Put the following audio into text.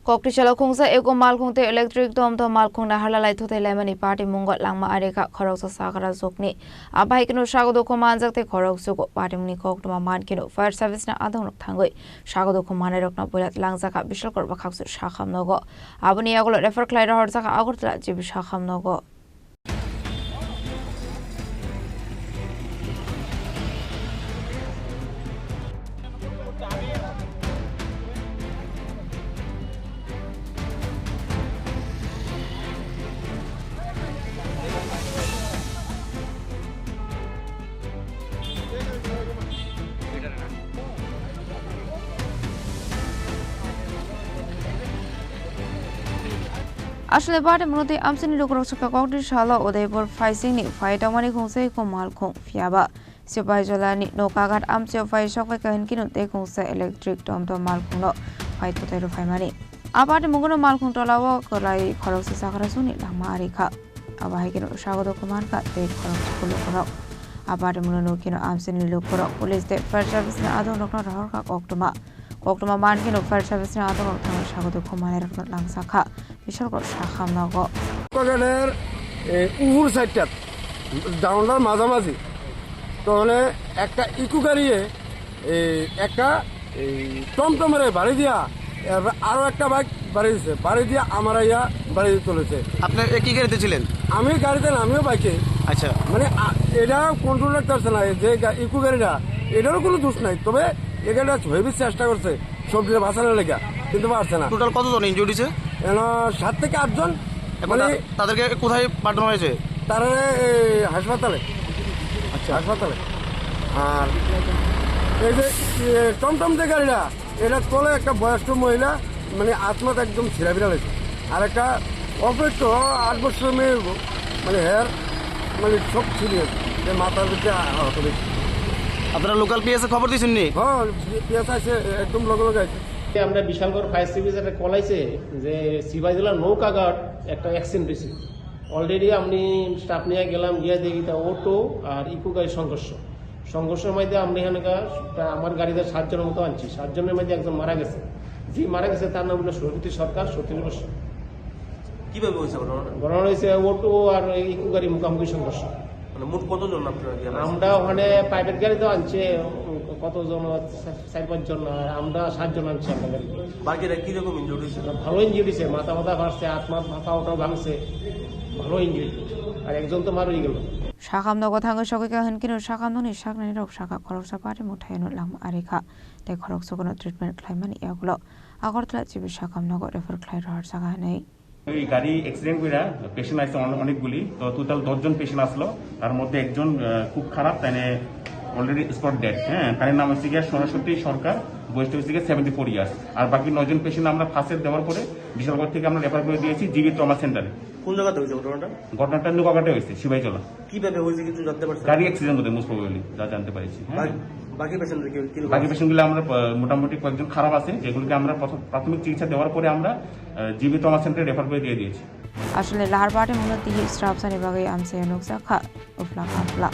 Kokrishala khungsa eko malkhungte electric dom to malkhungna halalai thote lemani party mungot langma areka khoroksa sakara zokni abai kino shagodo komanjakte khoroksugo party muni koktuma man kino fire service na adong thangoi shagodo komane rokna bolat langjaka bishal korba khaksu shakham nogo abuni agolo refer klaira horjaka agortla jibi shakham nogo আসলে বাটে মনতে আমসিনি রোকরকসকা ককরিশালা উদয়পুর ফাইসিংনি ফাইটামানি খুংসে কো মালখুং ফিয়াবা সিপাই জলানি নৌকাঘাট আমসে phi সকই কাহিন কিনুতে খুংসে electric টমটম মালখুংনো ফাইতোতেরো ফাইমানি আবাটে মুগুনো মালখুং টলাও কলাই খরকসে সাকরা সুনি লামা আরিখা আবাই কিনো স্বাগত কুমার কা তে খরকস কুলো করক আবাটে মুনো কিনো আমসিনি লোকরক পুলিশ দে ফায়ার সার্ভিস না আদং রকনা রহর কা কক্টমা মান কিনো ফায়ার সার্ভিস না আদং রকনা স্বাগত কুমারের লাংসাখা বিশাল শাখা নগর কগের উপর সাইডটা ডাউনটার মাঝামাঝি তাহলে একটা ইকো গাড়িয়ে একটা টমটমের বাড়ি দিয়া আরো একটা বাইক বাড়ি দিচ্ছে বাড়ি দিয়ে আমার ইয়া বাড়ি তুলেছে। আপনার কি গাড়িতে ছিলেন? আমি গাড়িতে না, আমিও বাইকে। আচ্ছা, মানে এটা কন্ট্রোল রাখতে পারছে না, যে ইকো গাড়িটা এটারও কোনো দোষ নাই, তবে এই গাড়িটা হেভি চেষ্টা করছে সবজিটা বাঁচানোর লেগা, কিন্তু পারছে না। টোটাল কতজন ইনজুর্ড হয়েছে? 7 থেকে 8 জন। মানে তাদেরকে কোথায় পাঠানো হয়েছে? তারা হাসপাতালে। আচ্ছা, হাসপাতালে। আর এই যে টমটম যে গাড়িটা, এটা তোলে একটা বয়স্ক মহিলা, মানে আত্মাটা একদম ছিঁড়া বিড়া হয়েছে। আর একটা অল্প 8 বছরের মেয়ে, মানে হেয়ার মানে সব ছিঁড়ে মাথার ভিতরে আহত হয়েছে। আপনারা লোকাল পিএসএ খবর দিয়েছেন নি? হ্যাঁ, পিএস আছে, একদম লগে লগে আছে। আমরা বিশালগড় ফায়ার সার্ভিস একটা কলাইছে যে সিবাইজেলার নৌকাঘাট একটা অ্যাক্সিডেন্ট হয়েছে। অলরেডি আমি স্টাফ নিয়ে গেলাম, গিয়ে দেখি তা অটো আর ইকো গাড়ির সংঘর্ষের মধ্যে আমরা এখানে আমার গাড়িতে 7 জনের মতো আনছি। 7 জনের মধ্যে একজন মারা গেছে। যে মারা গেছে তার নাম হলো সুরভীতি সরকার, 37 বছর। কিভাবে হয়েছে ঘটনা হয়েছে অটো আর ইকো গাড়ি মুখোমুখি সংঘর্ষ। মানে মোট কতজন আপনারা? আমরা ওখানে প্রাইভেট গাড়ি তো আনছে কতজন, 4-5 জন, আর আমরা 7 জন আনছি আমরা গাড়ি। বাকিরা কিরকম ইনজুর্ড হয়েছে? ভালো ইঞ্জুরি হয়েছে, মাথা ভাঙছে, মাথা ওটাও ভাঙছে, ভালো ইঞ্জুরি। আর একজন তো মারা গেল। শাখাম নগর থাঙ্গ সকইকা হনকিনো শাখাম ননি শাকনানি রক শাখা খরকসা পারে মুঠায়নো লাম আরেখা তাই খরকসা কোনো ট্রিটমেন্ট ক্লাইমানি এগুলো আগরতলা জিবি শাখাম নগর রেফার ক্লাই রহার শাখা নেই। এই গাড়ি অ্যাক্সিডেন্ট করে পেশেন্ট আসছে অনেকগুলি, তো টোটাল 10 জন পেশেন্ট আসলো। তার মধ্যে একজন খুব খারাপ, তাই অলরেডি স্পট ডেড। হ্যাঁ, তার নাম হচ্ছে গিয়ে সরস্বতী সরকার, বয়সটা হচ্ছে গিয়ে 74 ইয়ার্স। আর বাকি 9 জন পেশেন্ট আমরা ফার্স্ট এড দেওয়ার পরে বিশালগড় থেকে আমরা রেফার করে দিয়েছি জিবি ট্রমা সেন্টারে। কোন জায়গাতে হয়েছে ঘটনাটা? ঘটনাটা নৌকাঘাটে হয়েছে, সিবাইজলা। কিভাবে হয়েছে কিছু জানতে পারছেন? গাড়ি অ্যাক্সিডেন্ট হতে মোস্ট প্রবাবলি যা জানতে পারছি। বাকি পেশেন্টগুলো আমরা মোটামুটি কয়েকজন খারাপ আছে, যেগুলোকে আমরা প্রাথমিক চিকিৎসা দেওয়ার পরে আমরা জিবি ট্রমা সেন্টারে রেফার করে দিয়ে দিয়েছি। আসলে লাহার বাটে মূলত স্ট্রাপসানি বাগে আমসে নুকসা খা উফলা কাফলা।